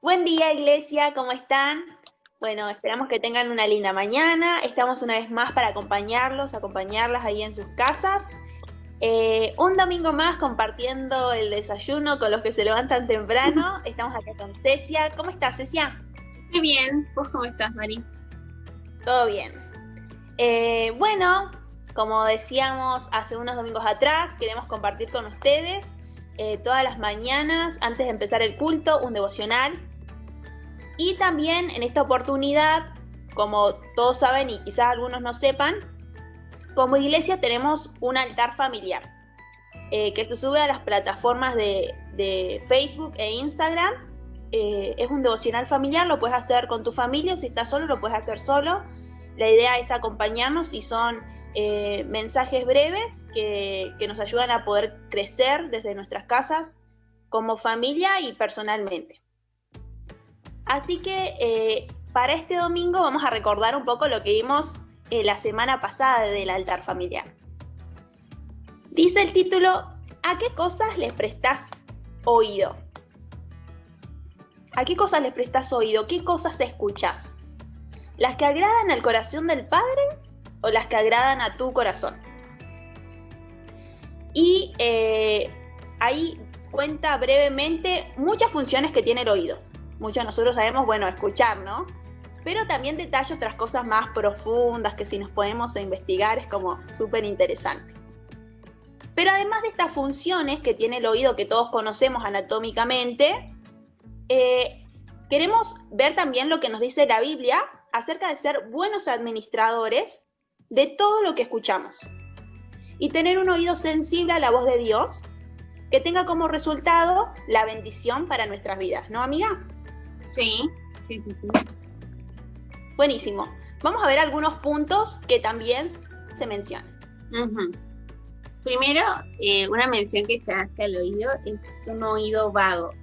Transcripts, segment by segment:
Buen día, iglesia, ¿cómo están? Bueno, esperamos que tengan una linda mañana. Estamos una vez más para acompañarlas ahí en sus casas. Un domingo más compartiendo el desayuno con los que se levantan temprano. Estamos acá con Cecia. ¿Cómo estás, Cecia? Estoy bien. ¿Vos cómo estás, Mari? Todo bien. Bueno, como decíamos hace unos domingos atrás, queremos compartir con ustedes todas las mañanas, antes de empezar el culto, un devocional. Y también en esta oportunidad, como todos saben y quizás algunos no sepan, como iglesia tenemos un altar familiar que se sube a las plataformas de Facebook e Instagram. Es un devocional familiar, lo puedes hacer con tu familia o si estás solo lo puedes hacer solo. La idea es acompañarnos y son mensajes breves que nos ayudan a poder crecer desde nuestras casas como familia y personalmente. Así que para este domingo vamos a recordar un poco lo que vimos la semana pasada del altar familiar. Dice el título, ¿a qué cosas les prestás oído? ¿A qué cosas les prestás oído? ¿Qué cosas escuchás? ¿Las que agradan al corazón del Padre o las que agradan a tu corazón? Y ahí cuenta brevemente muchas funciones que tiene el oído. Muchos de nosotros sabemos, bueno, escuchar, ¿no? Pero también detalla otras cosas más profundas que si nos ponemos a investigar es como súper interesante. Pero además de estas funciones que tiene el oído que todos conocemos anatómicamente, queremos ver también lo que nos dice la Biblia acerca de ser buenos administradores de todo lo que escuchamos y tener un oído sensible a la voz de Dios que tenga como resultado la bendición para nuestras vidas, ¿no, amiga? Sí. Buenísimo. Vamos a ver algunos puntos que también se mencionan. Uh-huh. Primero, una mención que se hace al oído es un oído vago,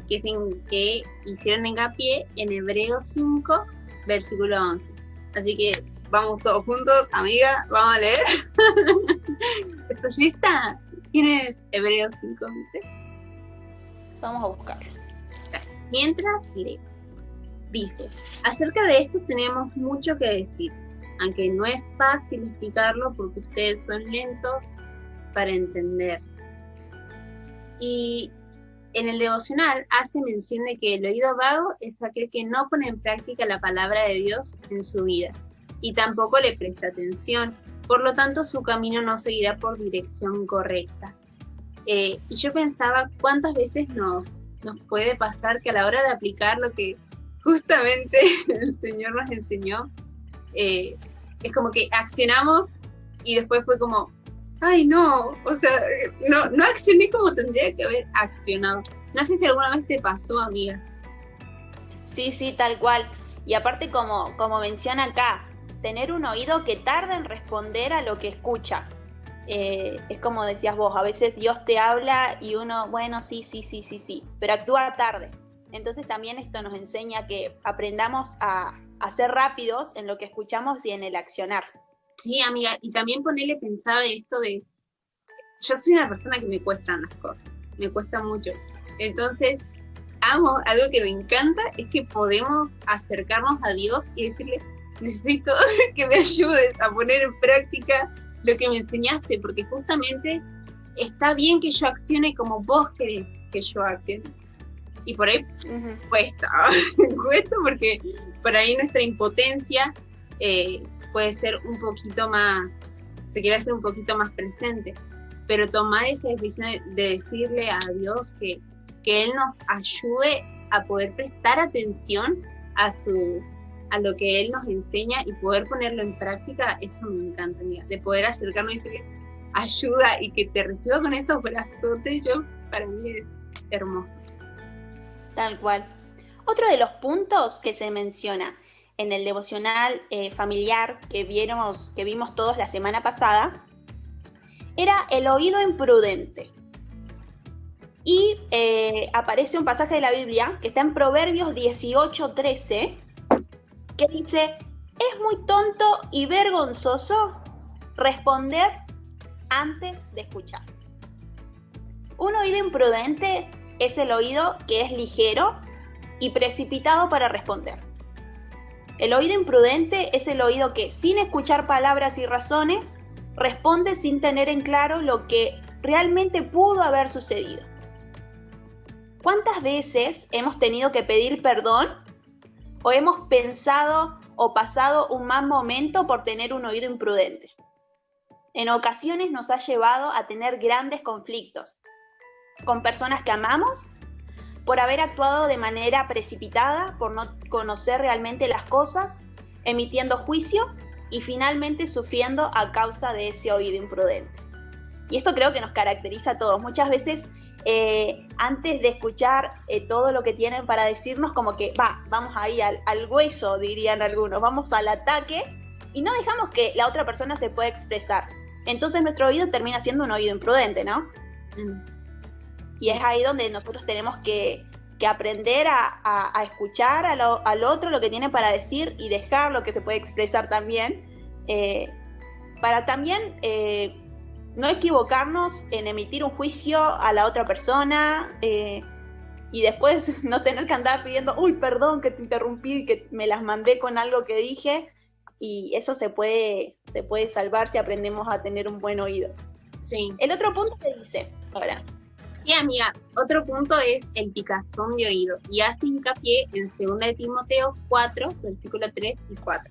que hicieron hincapié en Hebreos 5, versículo 11. Así que vamos todos juntos, amiga, vamos a leer. ¿Estás lista? ¿Quién es Hebreos 5, 11? Vamos a buscarlo. Mientras leo, dice, acerca de esto tenemos mucho que decir, aunque no es fácil explicarlo porque ustedes son lentos para entender. Y en el devocional hace mención de que el oído vago es aquel que no pone en práctica la palabra de Dios en su vida y tampoco le presta atención, por lo tanto su camino no seguirá por dirección correcta. Y yo pensaba cuántas veces nos puede pasar que a la hora de aplicar lo que justamente el Señor nos enseñó, es como que accionamos y después fue como, ay no, o sea, no accioné como tendría que haber accionado. No sé si alguna vez te pasó, amiga. Sí, tal cual. Y aparte como menciona acá, tener un oído que tarda en responder a lo que escucha. Es como decías vos, a veces Dios te habla y uno, bueno, sí, pero actúa tarde. Entonces también esto nos enseña que aprendamos a ser rápidos en lo que escuchamos y en el accionar. Sí, amiga, y también pensaba esto de, yo soy una persona que me cuestan las cosas, me cuesta mucho. Entonces, algo que me encanta es que podemos acercarnos a Dios y decirle, necesito que me ayudes a poner en práctica lo que me enseñaste, porque justamente está bien que yo accione como vos querés que yo accione. Y por ahí cuesta porque por ahí nuestra impotencia puede ser un poquito más, se quiere hacer un poquito más presente, pero tomar esa decisión de decirle a Dios que Él nos ayude a poder prestar atención a lo que Él nos enseña y poder ponerlo en práctica, eso me encanta, amiga, de poder acercarnos y decirle ayuda y que te reciba con esos brazos, para mí es hermoso. Tal cual. Otro de los puntos que se menciona en el devocional familiar que vimos todos la semana pasada era el oído imprudente. Y aparece un pasaje de la Biblia que está en Proverbios 18:13 que dice, es muy tonto y vergonzoso responder antes de escuchar. Un oído imprudente es el oído que es ligero, y precipitado para responder. El oído imprudente es el oído que, sin escuchar palabras y razones, responde sin tener en claro lo que realmente pudo haber sucedido. ¿Cuántas veces hemos tenido que pedir perdón o hemos pensado o pasado un mal momento por tener un oído imprudente? En ocasiones nos ha llevado a tener grandes conflictos con personas que amamos, por haber actuado de manera precipitada, por no conocer realmente las cosas, emitiendo juicio y finalmente sufriendo a causa de ese oído imprudente. Y esto creo que nos caracteriza a todos. Muchas veces, antes de escuchar todo lo que tienen para decirnos, como que vamos ahí al hueso, dirían algunos, vamos al ataque y no dejamos que la otra persona se pueda expresar. Entonces nuestro oído termina siendo un oído imprudente, ¿no? Y es ahí donde nosotros tenemos que aprender a escuchar al otro lo que tiene para decir y dejar lo que se puede expresar también, para también no equivocarnos en emitir un juicio a la otra persona y después no tener que andar pidiendo, uy, perdón que te interrumpí, que me las mandé con algo que dije, y eso se puede salvar si aprendemos a tener un buen oído. Sí. El otro punto que dice, ahora. Sí, amiga, otro punto es el picazón de oído, y hace hincapié en 2 de Timoteo 4, versículo 3 y 4,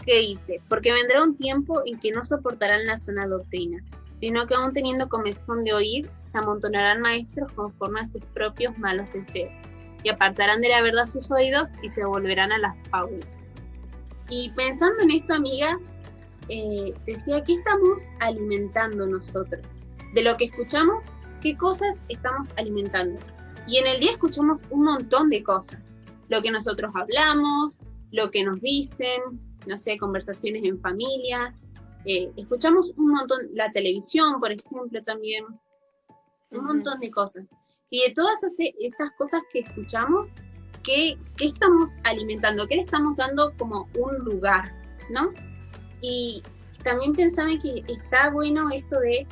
que dice, porque vendrá un tiempo en que no soportarán la sana doctrina, sino que aún teniendo comezón de oír, se amontonarán maestros conforme a sus propios malos deseos, y apartarán de la verdad sus oídos y se volverán a las fábulas. Y pensando en esto, amiga, decía, ¿qué estamos alimentando nosotros? De lo que escuchamos, ¿qué cosas estamos alimentando? Y en el día escuchamos un montón de cosas. Lo que nosotros hablamos, lo que nos dicen, no sé, conversaciones en familia. Escuchamos un montón, la televisión, por ejemplo, también. Un montón de cosas. Y de todas esas cosas que escuchamos, ¿qué estamos alimentando? ¿Qué le estamos dando como un lugar? ¿No? Y también pensaba que está bueno esto de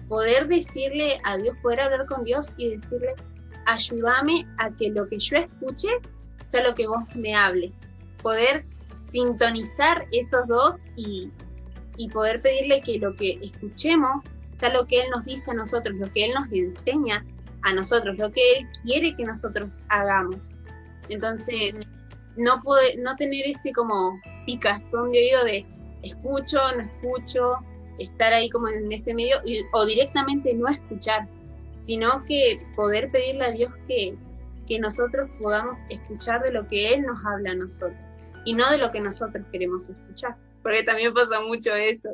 poder decirle a Dios, poder hablar con Dios y decirle, ayúdame a que lo que yo escuche sea lo que vos me hables. Poder sintonizar esos dos y poder pedirle que lo que escuchemos sea lo que Él nos dice a nosotros, lo que Él nos enseña a nosotros, lo que Él quiere que nosotros hagamos. Entonces, no tener ese como picazón de oído de escucho, no escucho, estar ahí como en ese medio, o directamente no escuchar, sino que poder pedirle a Dios que nosotros podamos escuchar de lo que Él nos habla a nosotros, y no de lo que nosotros queremos escuchar, porque también pasa mucho eso,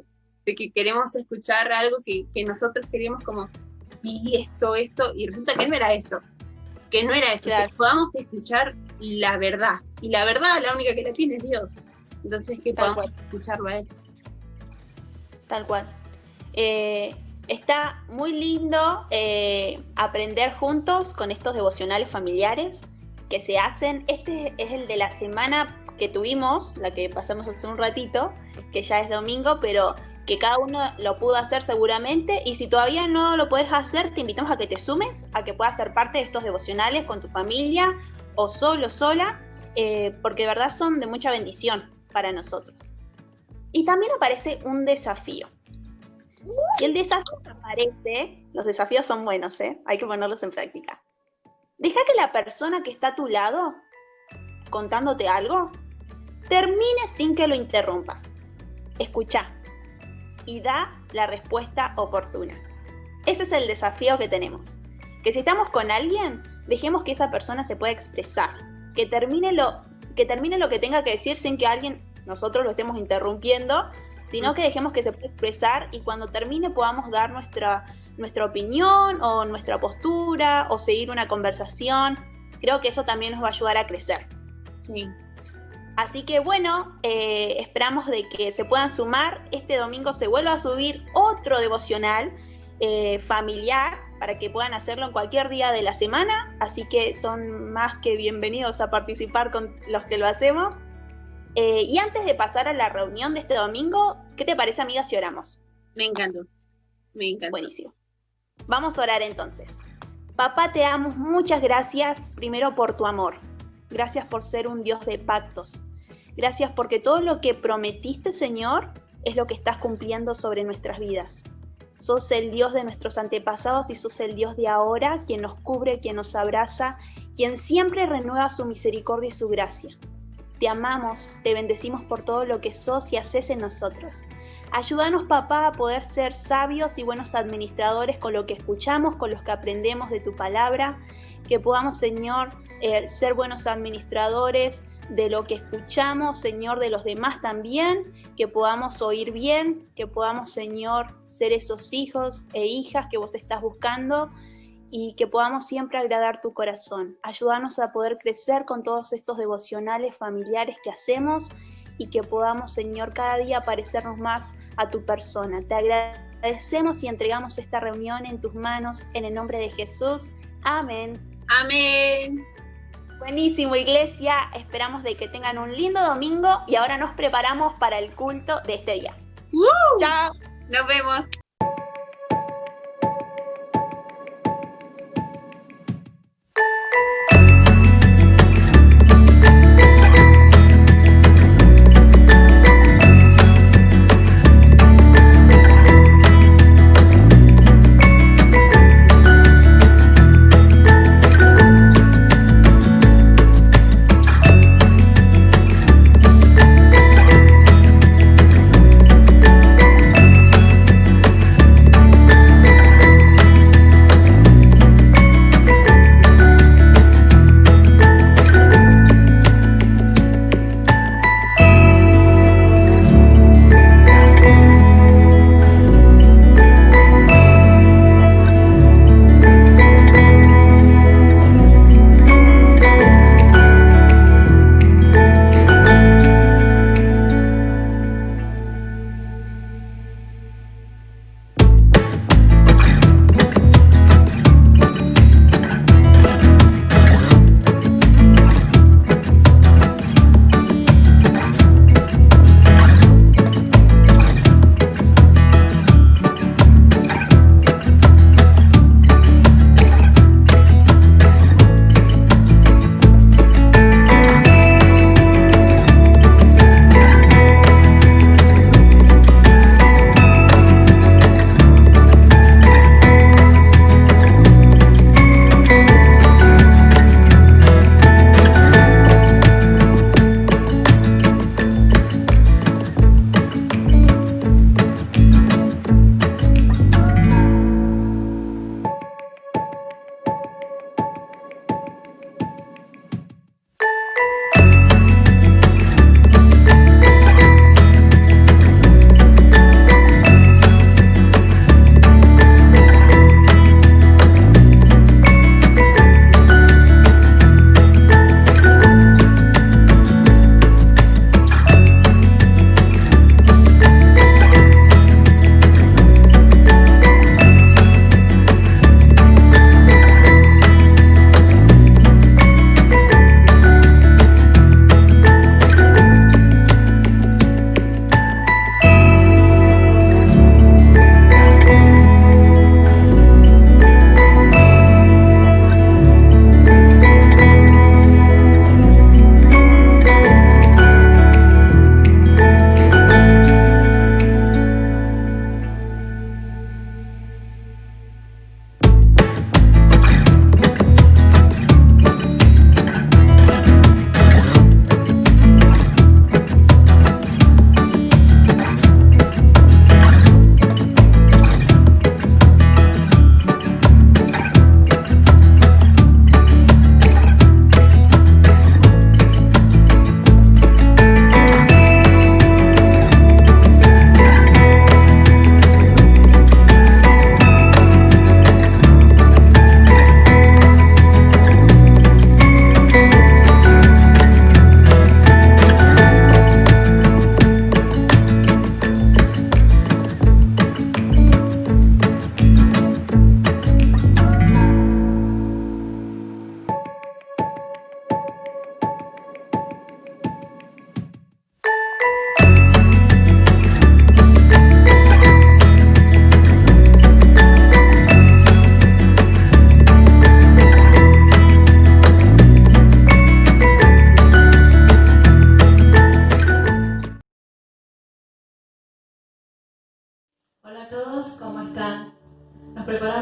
de que queremos escuchar algo que nosotros queremos como, sí, esto, y resulta que no era eso, claro. Que podamos escuchar la verdad, y la verdad la única que la tiene es Dios, entonces que podamos escucharlo a Él. Tal cual. Está muy lindo aprender juntos con estos devocionales familiares que se hacen. Este es el de la semana que tuvimos, la que pasamos hace un ratito, que ya es domingo, pero que cada uno lo pudo hacer seguramente, y si todavía no lo puedes hacer, te invitamos a que te sumes, a que puedas ser parte de estos devocionales con tu familia o solo, sola, porque de verdad son de mucha bendición para nosotros. Y también aparece un desafío. Y el desafío que aparece, los desafíos son buenos, hay que ponerlos en práctica. Deja que la persona que está a tu lado, contándote algo, termine sin que lo interrumpas. Escucha y da la respuesta oportuna. Ese es el desafío que tenemos. Que si estamos con alguien, dejemos que esa persona se pueda expresar. Que termine lo que tenga que decir sin que nosotros lo estemos interrumpiendo, sino que dejemos que se pueda expresar, y cuando termine podamos dar nuestra opinión o nuestra postura o seguir una conversación. Creo que eso también nos va a ayudar a crecer. Sí. Así que bueno, esperamos de que se puedan sumar. Este domingo se vuelve a subir otro devocional familiar para que puedan hacerlo en cualquier día de la semana, así que son más que bienvenidos a participar con los que lo hacemos. Y antes de pasar a la reunión de este domingo, ¿qué te parece, amiga, si oramos? Me encantó. Buenísimo. Vamos a orar entonces. Papá, te amo, muchas gracias primero por tu amor. Gracias por ser un Dios de pactos. Gracias porque todo lo que prometiste, Señor, es lo que estás cumpliendo sobre nuestras vidas. Sos el Dios de nuestros antepasados y sos el Dios de ahora, quien nos cubre, quien nos abraza, quien siempre renueva su misericordia y su gracia. Te amamos, te bendecimos por todo lo que sos y haces en nosotros. Ayúdanos, papá, a poder ser sabios y buenos administradores con lo que escuchamos, con lo que aprendemos de tu palabra, que podamos, Señor, ser buenos administradores de lo que escuchamos, Señor, de los demás también, que podamos oír bien, que podamos, Señor, ser esos hijos e hijas que vos estás buscando y que podamos siempre agradar tu corazón. Ayúdanos a poder crecer con todos estos devocionales familiares que hacemos y que podamos, Señor, cada día parecernos más a tu persona. Te agradecemos y entregamos esta reunión en tus manos, en el nombre de Jesús. Amén. Amén. Buenísimo, iglesia. Esperamos de que tengan un lindo domingo y ahora nos preparamos para el culto de este día. Chao. Nos vemos.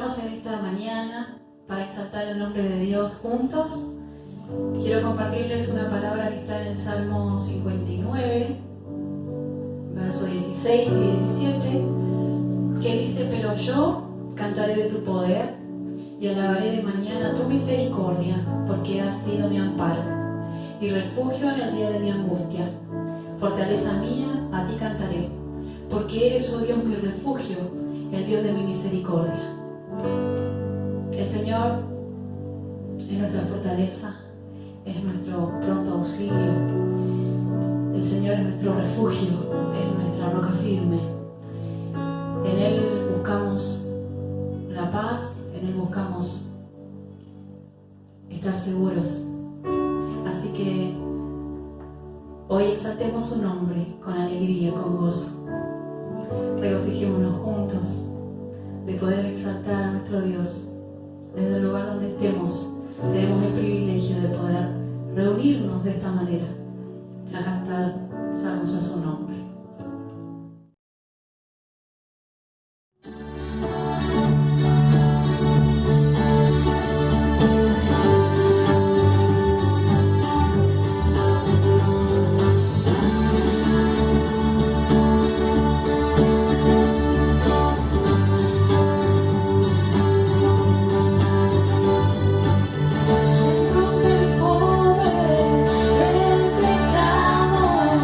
oramos en esta mañana para exaltar el nombre de Dios juntos. Quiero compartirles una palabra que está en el Salmo 59, versos 16 y 17, que dice: pero yo cantaré de tu poder y alabaré de mañana tu misericordia, porque has sido mi amparo y refugio en el día de mi angustia. Fortaleza mía, a ti cantaré, porque eres, oh Dios, mi refugio, el Dios de mi misericordia. El Señor es nuestra fortaleza, es nuestro pronto auxilio. El Señor es nuestro refugio, es nuestra roca firme. En Él buscamos la paz, en Él buscamos estar seguros. Así que hoy exaltemos su nombre con alegría, con gozo. Regocijémonos juntos de poder exaltar a nuestro Dios desde el lugar donde estemos. Tenemos el privilegio de poder reunirnos de esta manera a cantar salmos a su nombre. Rompe el poder del pecado.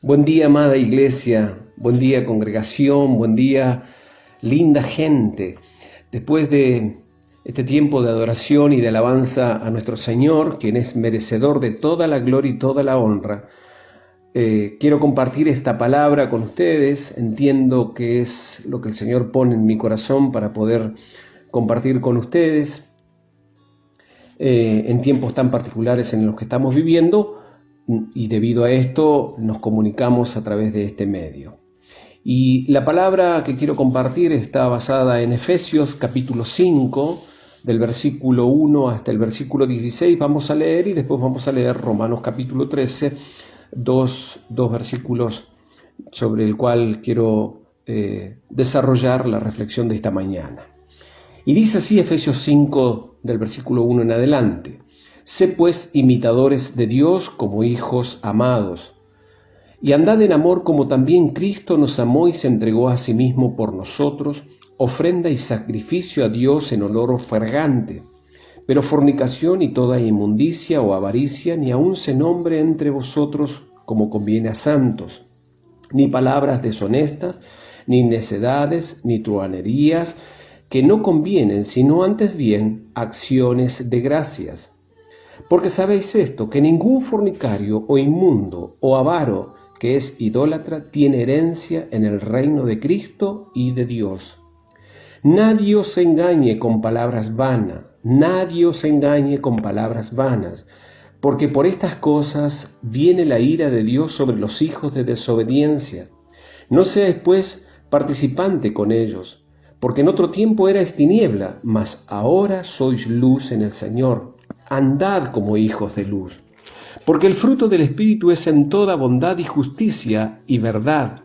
Buen día, amada iglesia, buen día, congregación, buen día, linda gente. Después de este tiempo de adoración y de alabanza a nuestro Señor, quien es merecedor de toda la gloria y toda la honra, quiero compartir esta palabra con ustedes. Entiendo que es lo que el Señor pone en mi corazón para poder compartir con ustedes en tiempos tan particulares en los que estamos viviendo. Y debido a esto nos comunicamos a través de este medio. Y la palabra que quiero compartir está basada en Efesios capítulo 5, del versículo 1 hasta el versículo 16. Vamos a leer y después vamos a leer Romanos capítulo 13, dos versículos sobre el cual quiero desarrollar la reflexión de esta mañana. Y dice así Efesios 5, del versículo 1 en adelante: Sé pues imitadores de Dios como hijos amados, y andad en amor como también Cristo nos amó y se entregó a sí mismo por nosotros, ofrenda y sacrificio a Dios en olor fragante. Pero fornicación y toda inmundicia o avaricia ni aun se nombre entre vosotros como conviene a santos, ni palabras deshonestas, ni necedades, ni truhanerías, que no convienen, sino antes bien acciones de gracias. Porque sabéis esto, que ningún fornicario o inmundo o avaro que es idólatra tiene herencia en el reino de Cristo y de Dios. Nadie os engañe con palabras vanas, porque por estas cosas viene la ira de Dios sobre los hijos de desobediencia. No seáis pues participante con ellos, porque en otro tiempo erais tiniebla, mas ahora sois luz en el Señor. Andad como hijos de luz. Porque el fruto del Espíritu es en toda bondad y justicia y verdad,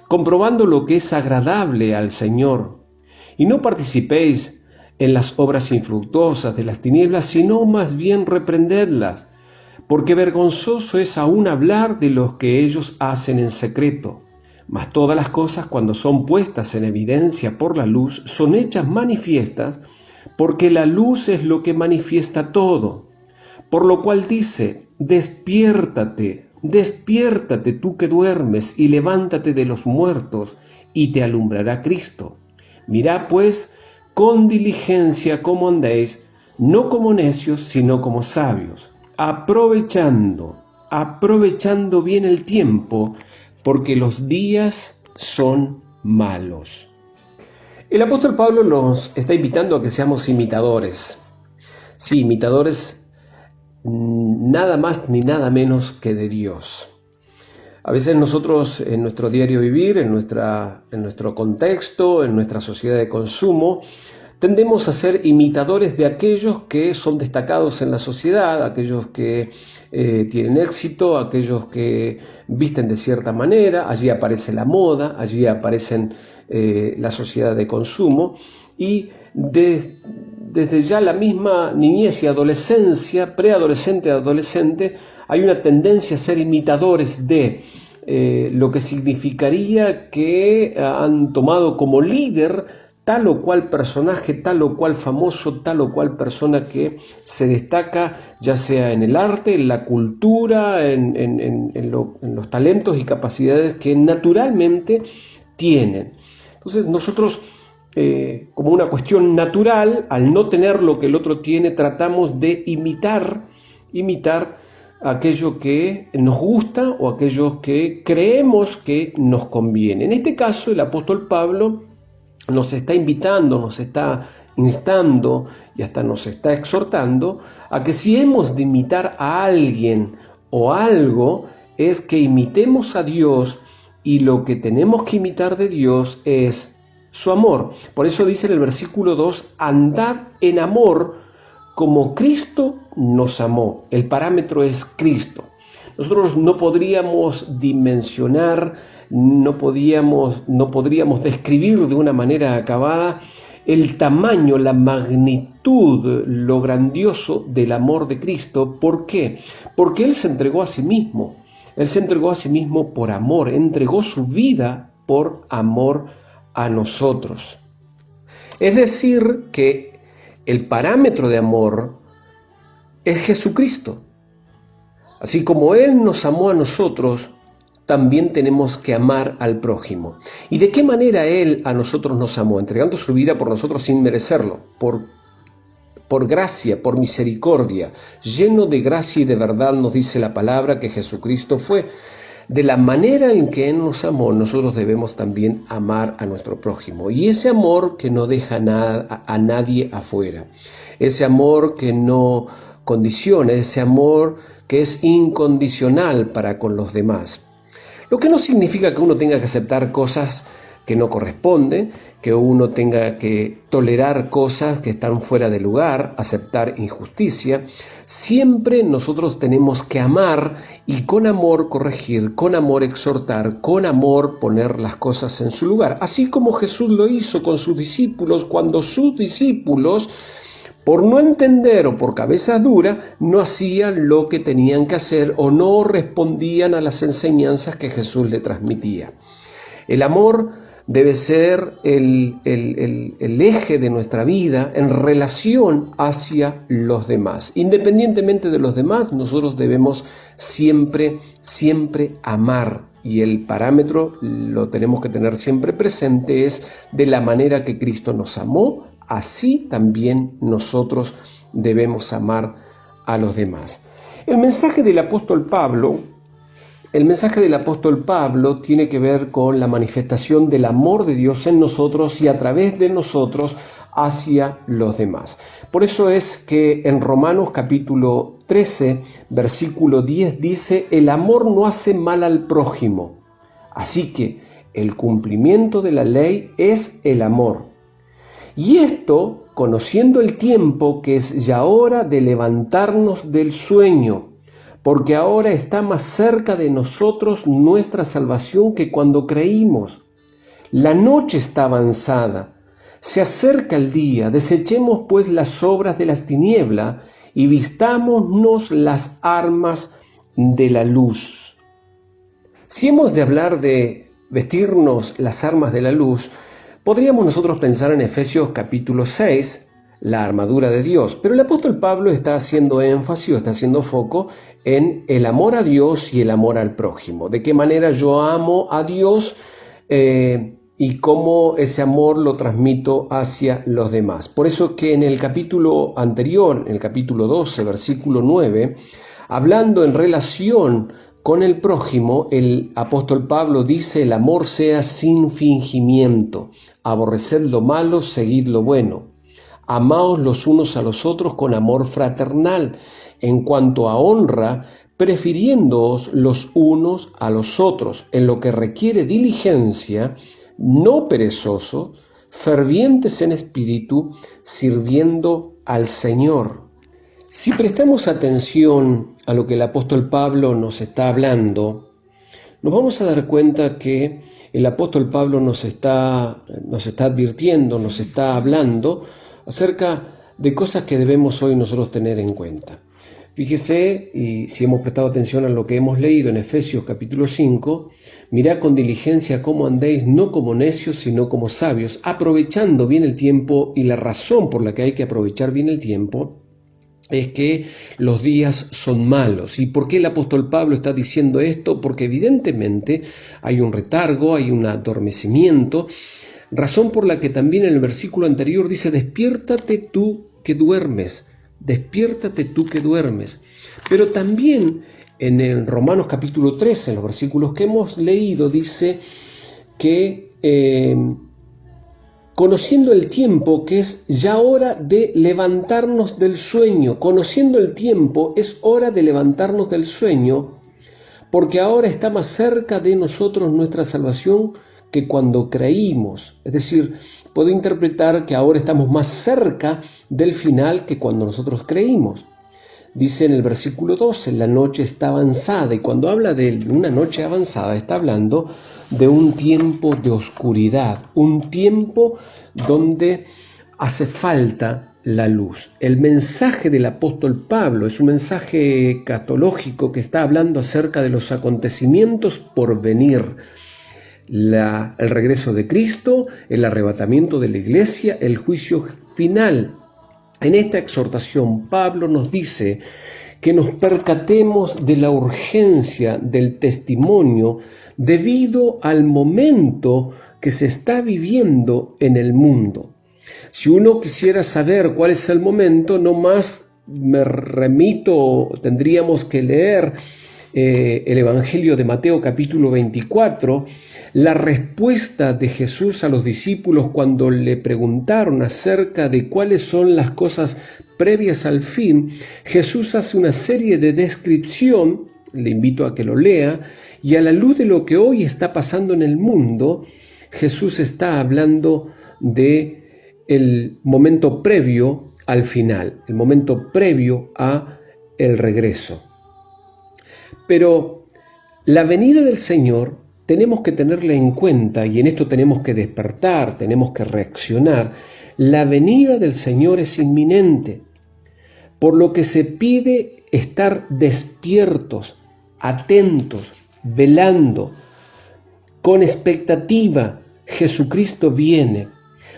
comprobando lo que es agradable al Señor. Y no participéis en las obras infructuosas de las tinieblas, sino más bien reprendedlas, porque vergonzoso es aún hablar de los que ellos hacen en secreto. Mas todas las cosas, cuando son puestas en evidencia por la luz, son hechas manifiestas, porque la luz es lo que manifiesta todo. Por lo cual dice: despiértate tú que duermes, y levántate de los muertos, y te alumbrará Cristo. Mirad pues con diligencia cómo andéis, no como necios, sino como sabios, aprovechando bien el tiempo, porque los días son malos. El apóstol Pablo nos está invitando a que seamos imitadores. Sí, imitadores nada más ni nada menos que de Dios. A veces nosotros en nuestro diario vivir, en nuestro contexto, en nuestra sociedad de consumo, tendemos a ser imitadores de aquellos que son destacados en la sociedad, aquellos que tienen éxito, aquellos que visten de cierta manera. Allí aparece la moda, allí aparecen la sociedad de consumo, y desde ya la misma niñez y adolescencia, preadolescente y adolescente, hay una tendencia a ser imitadores de lo que significaría que han tomado como líder tal o cual personaje, tal o cual famoso, tal o cual persona que se destaca, ya sea en el arte, en la cultura, en los talentos y capacidades que naturalmente tienen. Entonces nosotros, como una cuestión natural, al no tener lo que el otro tiene, tratamos de imitar aquello que nos gusta o aquello que creemos que nos conviene. En este caso, el apóstol Pablo nos está invitando, nos está instando y hasta nos está exhortando a que si hemos de imitar a alguien o algo, es que imitemos a Dios, y lo que tenemos que imitar de Dios es su amor. Por eso dice en el versículo 2: andad en amor como Cristo nos amó. El parámetro es Cristo. Nosotros no podríamos dimensionar, no podríamos describir de una manera acabada el tamaño, la magnitud, lo grandioso del amor de Cristo. ¿Por qué? Porque Él se entregó a sí mismo. Él se entregó a sí mismo por amor, entregó su vida por amor a nosotros. Es decir, que el parámetro de amor es Jesucristo. Así como Él nos amó a nosotros, también tenemos que amar al prójimo. ¿Y de qué manera Él a nosotros nos amó? Entregando su vida por nosotros sin merecerlo, por gracia, por misericordia, lleno de gracia y de verdad, nos dice la palabra que Jesucristo fue. De la manera en que Él nos amó, nosotros debemos también amar a nuestro prójimo. Y ese amor que no deja a nadie afuera, ese amor que no condiciona, ese amor que es incondicional para con los demás. Lo que no significa que uno tenga que aceptar cosas que no corresponden, que uno tenga que tolerar cosas que están fuera de lugar, aceptar injusticia. Siempre nosotros tenemos que amar y con amor corregir, con amor exhortar, con amor poner las cosas en su lugar. Así como Jesús lo hizo con sus discípulos, cuando sus discípulos, por no entender o por cabeza dura, no hacían lo que tenían que hacer o no respondían a las enseñanzas que Jesús le transmitía. El amor debe ser el eje de nuestra vida en relación hacia los demás. Independientemente de los demás, nosotros debemos siempre amar. Y el parámetro, lo tenemos que tener siempre presente, es de la manera que Cristo nos amó, así también nosotros debemos amar a los demás. El mensaje del apóstol Pablo tiene que ver con la manifestación del amor de Dios en nosotros y a través de nosotros hacia los demás. Por eso es que en Romanos capítulo 13, versículo 10 dice: el amor no hace mal al prójimo. Así que el cumplimiento de la ley es el amor. Y esto, conociendo el tiempo, que es ya hora de levantarnos del sueño, porque ahora está más cerca de nosotros nuestra salvación que cuando creímos. La noche está avanzada, se acerca el día, desechemos pues las obras de las tinieblas y vistámonos las armas de la luz. Si hemos de hablar de vestirnos las armas de la luz, podríamos nosotros pensar en Efesios capítulo 6, la armadura de Dios. Pero el apóstol Pablo está haciendo énfasis, está haciendo foco en el amor a Dios y el amor al prójimo. De qué manera yo amo a Dios y cómo ese amor lo transmito hacia los demás. Por eso que en el capítulo anterior, en el capítulo 12, versículo 9, hablando en relación con el prójimo, el apóstol Pablo dice: el amor sea sin fingimiento, aborreced lo malo, seguid lo bueno. Amaos los unos a los otros con amor fraternal, en cuanto a honra, prefiriéndoos los unos a los otros, en lo que requiere diligencia, no perezosos, fervientes en espíritu, sirviendo al Señor. Si prestamos atención a lo que el apóstol Pablo nos está hablando, nos vamos a dar cuenta que el apóstol Pablo nos está advirtiendo, nos está hablando acerca de cosas que debemos hoy nosotros tener en cuenta. Fíjese, y si hemos prestado atención a lo que hemos leído en Efesios capítulo 5, mirad con diligencia cómo andéis, no como necios, sino como sabios, aprovechando bien el tiempo. Y la razón por la que hay que aprovechar bien el tiempo es que los días son malos. ¿Y por qué el apóstol Pablo está diciendo esto? Porque evidentemente hay un retardo, hay un adormecimiento, razón por la que también en el versículo anterior dice: despiértate tú que duermes, despiértate tú que duermes. Pero también en el Romanos capítulo 13, en los versículos que hemos leído, dice que conociendo el tiempo, que es ya hora de levantarnos del sueño. Conociendo el tiempo, es hora de levantarnos del sueño, porque ahora está más cerca de nosotros nuestra salvación que cuando creímos. Es decir, puedo interpretar que ahora estamos más cerca del final que cuando nosotros creímos. Dice en el versículo 12, la noche está avanzada, y cuando habla de una noche avanzada está hablando de un tiempo de oscuridad, un tiempo donde hace falta la luz. El mensaje del apóstol Pablo es un mensaje escatológico que está hablando acerca de los acontecimientos por venir. El regreso de Cristo, el arrebatamiento de la iglesia, el juicio final. En esta exhortación, Pablo nos dice que nos percatemos de la urgencia del testimonio debido al momento que se está viviendo en el mundo. Si uno quisiera saber cuál es el momento, no más me remito, tendríamos que leer el Evangelio de Mateo capítulo 24, la respuesta de Jesús a los discípulos cuando le preguntaron acerca de cuáles son las cosas previas al fin. Jesús hace una serie de descripción, le invito a que lo lea, y a la luz de lo que hoy está pasando en el mundo, Jesús está hablando de el momento previo al final, el momento previo a el regreso. Pero la venida del Señor tenemos que tenerla en cuenta, y en esto tenemos que despertar, tenemos que reaccionar. La venida del Señor es inminente, por lo que se pide estar despiertos, atentos, velando, con expectativa. Jesucristo viene.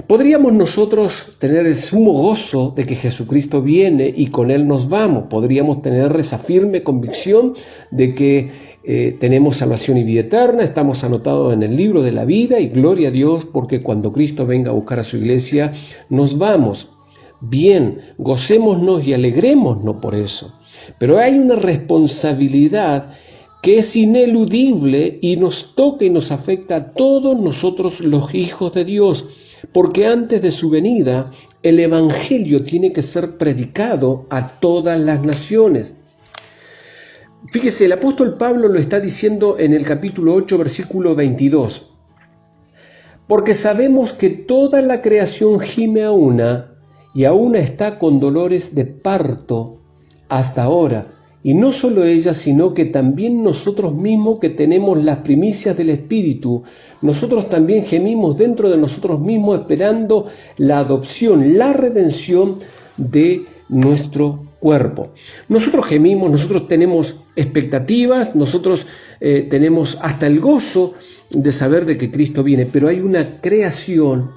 Podríamos nosotros tener el sumo gozo de que Jesucristo viene y con Él nos vamos. Podríamos tener esa firme convicción de que tenemos salvación y vida eterna, estamos anotados en el libro de la vida y gloria a Dios porque cuando Cristo venga a buscar a su iglesia nos vamos. Bien, gocémonos y alegrémonos por eso. Pero hay una responsabilidad que es ineludible y nos toca y nos afecta a todos nosotros los hijos de Dios. Porque antes de su venida, el Evangelio tiene que ser predicado a todas las naciones. Fíjese, el apóstol Pablo lo está diciendo en el capítulo 8, versículo 22. Porque sabemos que toda la creación gime a una, y a una está con dolores de parto hasta ahora. Y no solo ella, sino que también nosotros mismos que tenemos las primicias del Espíritu, nosotros también gemimos dentro de nosotros mismos esperando la adopción, la redención de nuestro cuerpo. Nosotros gemimos, nosotros tenemos expectativas, nosotros tenemos hasta el gozo de saber de que Cristo viene, pero hay una creación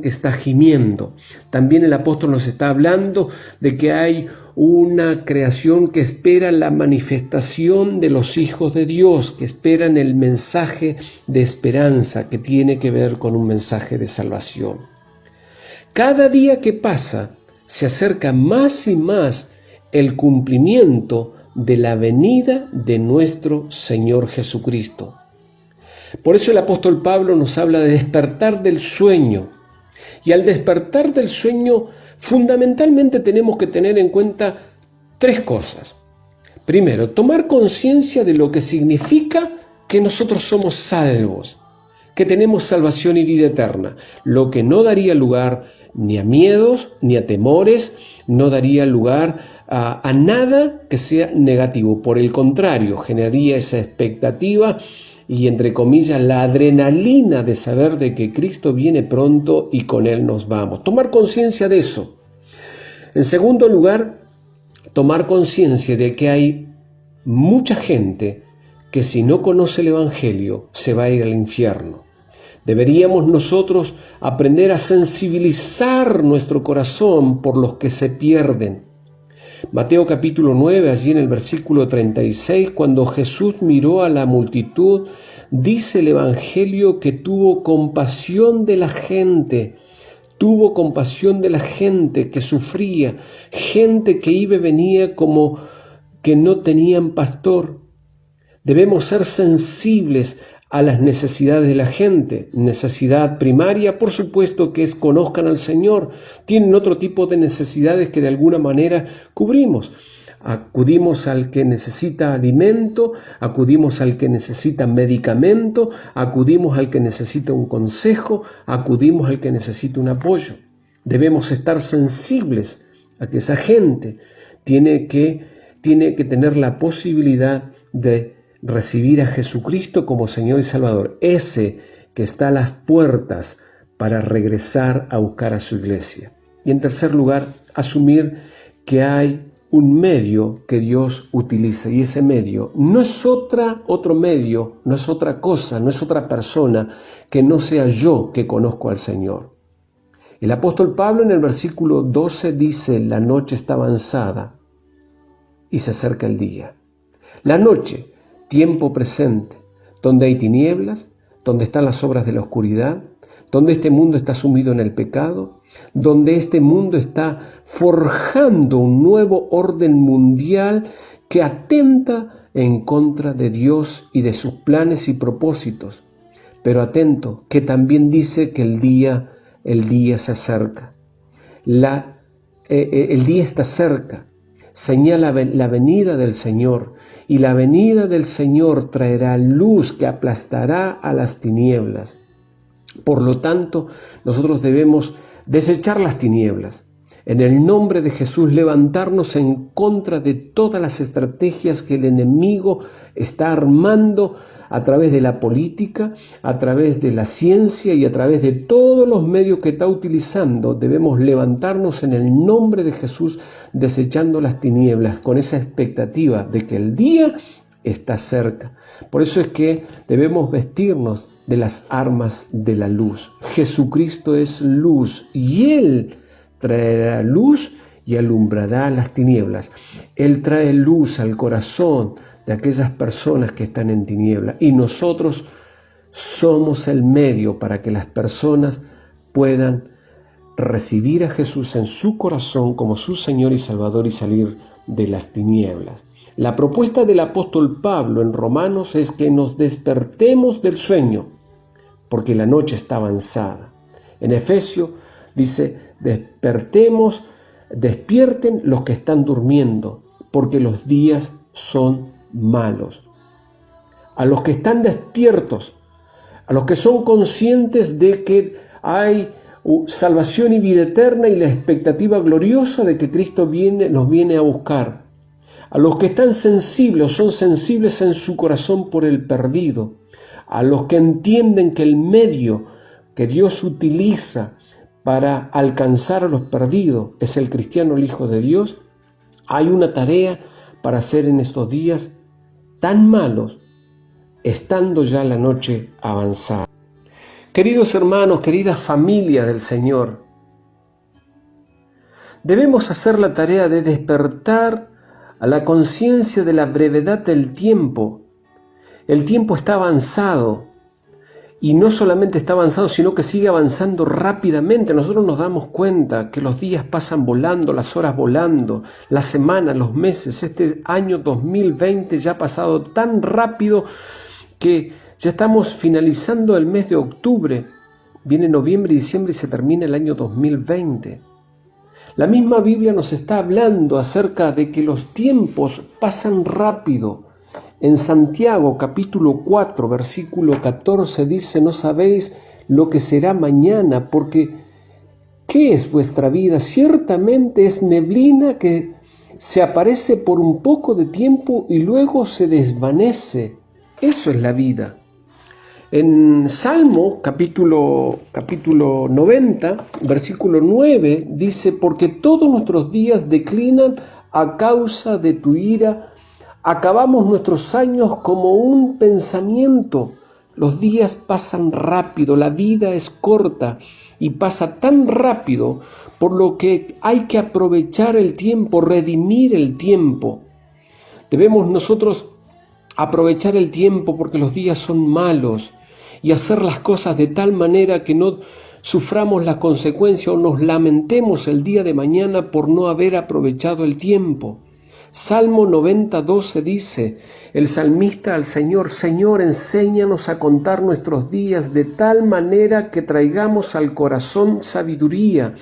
que está gimiendo. También el apóstol nos está hablando de que hay una creación que espera la manifestación de los hijos de Dios, que esperan el mensaje de esperanza que tiene que ver con un mensaje de salvación. Cada día que pasa se acerca más y más el cumplimiento de la venida de nuestro Señor Jesucristo. Por eso el apóstol Pablo nos habla de despertar del sueño. Y al despertar del sueño, fundamentalmente tenemos que tener en cuenta tres cosas. Primero, tomar conciencia de lo que significa que nosotros somos salvos, que tenemos salvación y vida eterna, lo que no daría lugar ni a miedos, ni a temores, no daría lugar a nada que sea negativo. Por el contrario, generaría esa expectativa y, entre comillas, la adrenalina de saber de que Cristo viene pronto y con Él nos vamos. Tomar conciencia de eso. En segundo lugar, tomar conciencia de que hay mucha gente que si no conoce el Evangelio se va a ir al infierno. Deberíamos nosotros aprender a sensibilizar nuestro corazón por los que se pierden. Mateo capítulo 9, allí en el versículo 36, cuando Jesús miró a la multitud, dice el Evangelio que tuvo compasión de la gente. Tuvo compasión de la gente que sufría, gente que iba y venía como que no tenían pastor. Debemos ser sensibles a las necesidades de la gente. Necesidad primaria, por supuesto, que es conozcan al Señor. Tienen otro tipo de necesidades que de alguna manera cubrimos. Acudimos al que necesita alimento, acudimos al que necesita medicamento, acudimos al que necesita un consejo, acudimos al que necesita un apoyo. Debemos estar sensibles a que esa gente tiene que tener la posibilidad de recibir a Jesucristo como Señor y Salvador, ese que está a las puertas para regresar a buscar a su iglesia. Y en tercer lugar, asumir que hay un medio que Dios utiliza, y ese medio no es otro medio, no es otra cosa, no es otra persona que no sea yo que conozco al Señor. El apóstol Pablo en el versículo 12 dice: la noche está avanzada y se acerca el día. La noche, tiempo presente, donde hay tinieblas, donde están las obras de la oscuridad, donde este mundo está sumido en el pecado, donde este mundo está forjando un nuevo orden mundial que atenta en contra de Dios y de sus planes y propósitos. Pero atento, que también dice que el día se acerca. El día está cerca, señala la venida del Señor, y la venida del Señor traerá luz que aplastará a las tinieblas. Por lo tanto, nosotros debemos desechar las tinieblas. En el nombre de Jesús, levantarnos en contra de todas las estrategias que el enemigo está armando a través de la política, a través de la ciencia y a través de todos los medios que está utilizando. Debemos levantarnos en el nombre de Jesús, desechando las tinieblas, con esa expectativa de que el día está cerca. Por eso es que debemos vestirnos de las armas de la luz. Jesucristo es luz y Él traerá luz y alumbrará las tinieblas. Él trae luz al corazón de aquellas personas que están en tinieblas, y nosotros somos el medio para que las personas puedan recibir a Jesús en su corazón como su Señor y Salvador y salir de las tinieblas. La propuesta del apóstol Pablo en Romanos es que nos despertemos del sueño, porque la noche está avanzada. En Efesios dice: despierten los que están durmiendo, porque los días son malos. A los que están despiertos, a los que son conscientes de que hay salvación y vida eterna y la expectativa gloriosa de que Cristo nos viene a buscar. A los que están sensibles o son sensibles en su corazón por el perdido. A los que entienden que el medio que Dios utiliza para alcanzar a los perdidos es el cristiano, el Hijo de Dios. Hay una tarea para hacer en estos días tan malos, estando ya la noche avanzada. Queridos hermanos, queridas familias del Señor, debemos hacer la tarea de despertar a la conciencia de la brevedad del tiempo. El tiempo está avanzado, y no solamente está avanzado, sino que sigue avanzando rápidamente. Nosotros nos damos cuenta que los días pasan volando, las horas volando, las semanas, los meses. Este año 2020 ya ha pasado tan rápido que ya estamos finalizando el mes de octubre. Viene noviembre y diciembre y se termina el año 2020. La misma Biblia nos está hablando acerca de que los tiempos pasan rápido. En Santiago capítulo 4, versículo 14 dice: no sabéis lo que será mañana, porque ¿qué es vuestra vida? Ciertamente es neblina que se aparece por un poco de tiempo y luego se desvanece. Eso es la vida. En Salmo capítulo 90, versículo 9 dice: porque todos nuestros días declinan a causa de tu ira. Acabamos nuestros años como un pensamiento. Los días pasan rápido, la vida es corta y pasa tan rápido, por lo que hay que aprovechar el tiempo, redimir el tiempo. Debemos nosotros aprovechar el tiempo porque los días son malos y hacer las cosas de tal manera que no suframos las consecuencias o nos lamentemos el día de mañana por no haber aprovechado el tiempo. Salmo 90:12 dice el salmista al Señor: Señor, enséñanos a contar nuestros días de tal manera que traigamos al corazón sabiduría.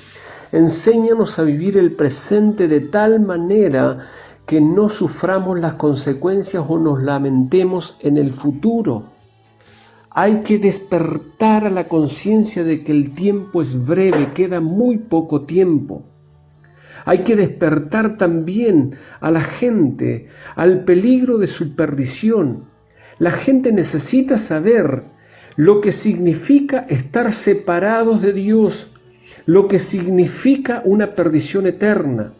Enséñanos a vivir el presente de tal manera que no suframos las consecuencias o nos lamentemos en el futuro. Hay que despertar a la conciencia de que el tiempo es breve, queda muy poco tiempo. Hay que despertar también a la gente al peligro de su perdición. La gente necesita saber lo que significa estar separados de Dios, lo que significa una perdición eterna.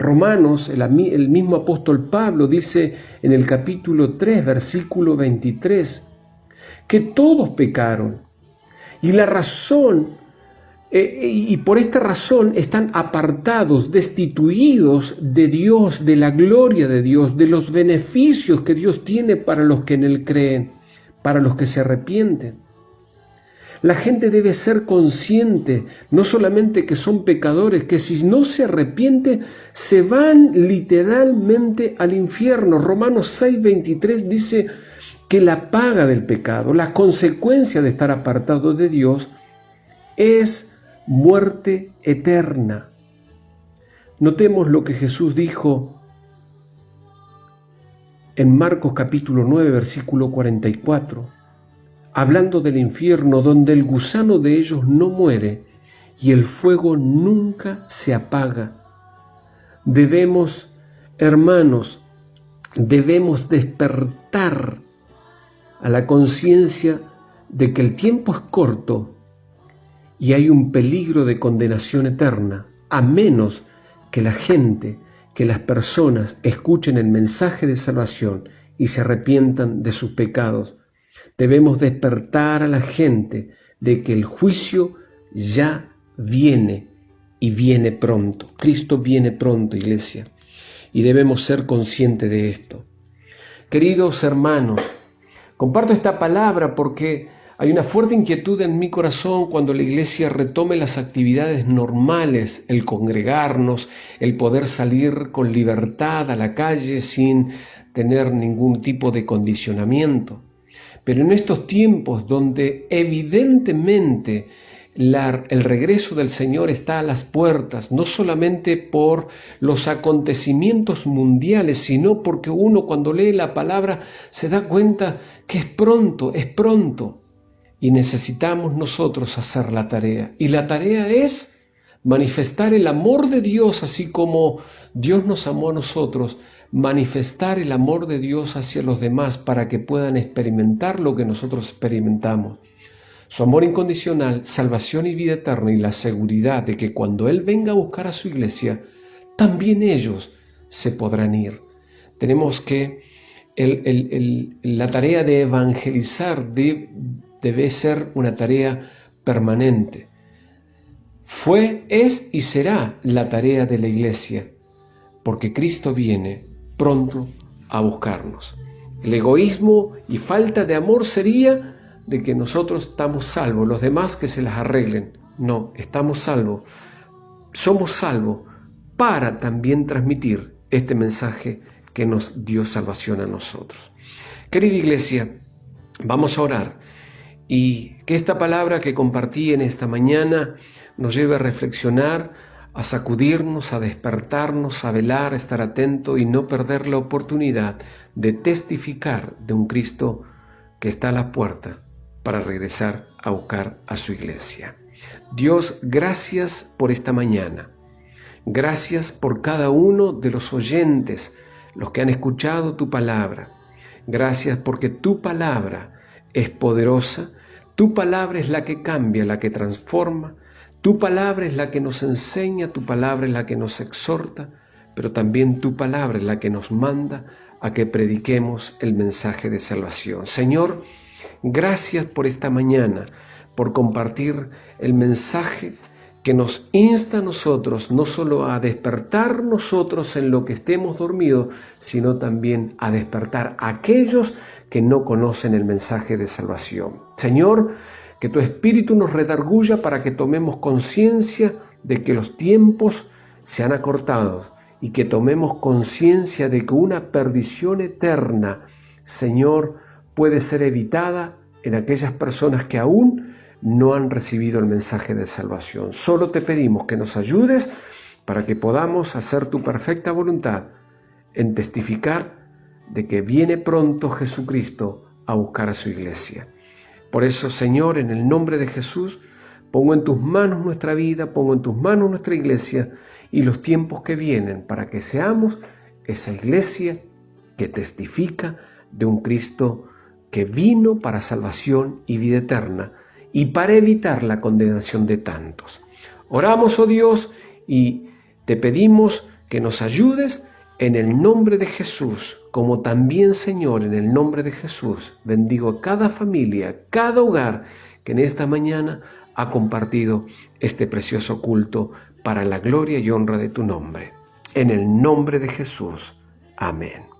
Romanos, el mismo apóstol Pablo dice en el capítulo 3, versículo 23, que todos pecaron y la razón Y por esta razón están apartados, destituidos de Dios, de la gloria de Dios, de los beneficios que Dios tiene para los que en Él creen, para los que se arrepienten. La gente debe ser consciente, no solamente que son pecadores, que si no se arrepiente, se van literalmente al infierno. Romanos 6:23 dice que la paga del pecado, la consecuencia de estar apartado de Dios, es muerte eterna. Notemos lo que Jesús dijo en Marcos capítulo 9, versículo 44, hablando del infierno, donde el gusano de ellos no muere y el fuego nunca se apaga. Hermanos, debemos despertar a la conciencia de que el tiempo es corto y hay un peligro de condenación eterna, a menos que la gente, que las personas escuchen el mensaje de salvación y se arrepientan de sus pecados. Debemos despertar a la gente de que el juicio ya viene y viene pronto. Cristo viene pronto, iglesia, y debemos ser conscientes de esto. Queridos hermanos, comparto esta palabra porque hay una fuerte inquietud en mi corazón cuando la iglesia retome las actividades normales, el congregarnos, el poder salir con libertad a la calle sin tener ningún tipo de condicionamiento. Pero en estos tiempos donde evidentemente el regreso del Señor está a las puertas, no solamente por los acontecimientos mundiales, sino porque uno cuando lee la palabra se da cuenta que es pronto. Y necesitamos nosotros hacer la tarea. Y la tarea es manifestar el amor de Dios, así como Dios nos amó a nosotros, manifestar el amor de Dios hacia los demás para que puedan experimentar lo que nosotros experimentamos. Su amor incondicional, salvación y vida eterna, y la seguridad de que cuando Él venga a buscar a su iglesia, también ellos se podrán ir. Tenemos que la tarea de evangelizar debe ser una tarea permanente. Fue, es y será la tarea de la iglesia, porque Cristo viene pronto a buscarnos. El egoísmo y falta de amor sería de que nosotros estamos salvos, los demás que se las arreglen. No, estamos salvos, somos salvos para también transmitir este mensaje que nos dio salvación a nosotros. Querida iglesia, vamos a orar y que esta palabra que compartí en esta mañana nos lleve a reflexionar, a sacudirnos, a despertarnos, a velar, a estar atento y no perder la oportunidad de testificar de un Cristo que está a la puerta para regresar a buscar a su iglesia. Dios, gracias por esta mañana. Gracias por cada uno de los oyentes, los que han escuchado tu palabra. Gracias porque tu palabra es poderosa, tu palabra es la que cambia, la que transforma, tu palabra es la que nos enseña, tu palabra es la que nos exhorta, pero también tu palabra es la que nos manda a que prediquemos el mensaje de salvación. Señor, gracias por esta mañana, por compartir el mensaje que nos insta a nosotros, no solo a despertar nosotros en lo que estemos dormidos, sino también a despertar a aquellos que no conocen el mensaje de salvación. Señor, que tu Espíritu nos redarguya para que tomemos conciencia de que los tiempos se han acortado y que tomemos conciencia de que una perdición eterna, Señor, puede ser evitada en aquellas personas que aún no han recibido el mensaje de salvación. Solo te pedimos que nos ayudes para que podamos hacer tu perfecta voluntad en testificar de que viene pronto Jesucristo a buscar a su iglesia. Por eso, Señor, en el nombre de Jesús, pongo en tus manos nuestra vida, pongo en tus manos nuestra iglesia y los tiempos que vienen para que seamos esa iglesia que testifica de un Cristo que vino para salvación y vida eterna y para evitar la condenación de tantos. Oramos, oh Dios, y te pedimos que nos ayudes en el nombre de Jesús, como también, Señor, en el nombre de Jesús, bendigo a cada familia, cada hogar que en esta mañana ha compartido este precioso culto para la gloria y honra de tu nombre. En el nombre de Jesús. Amén.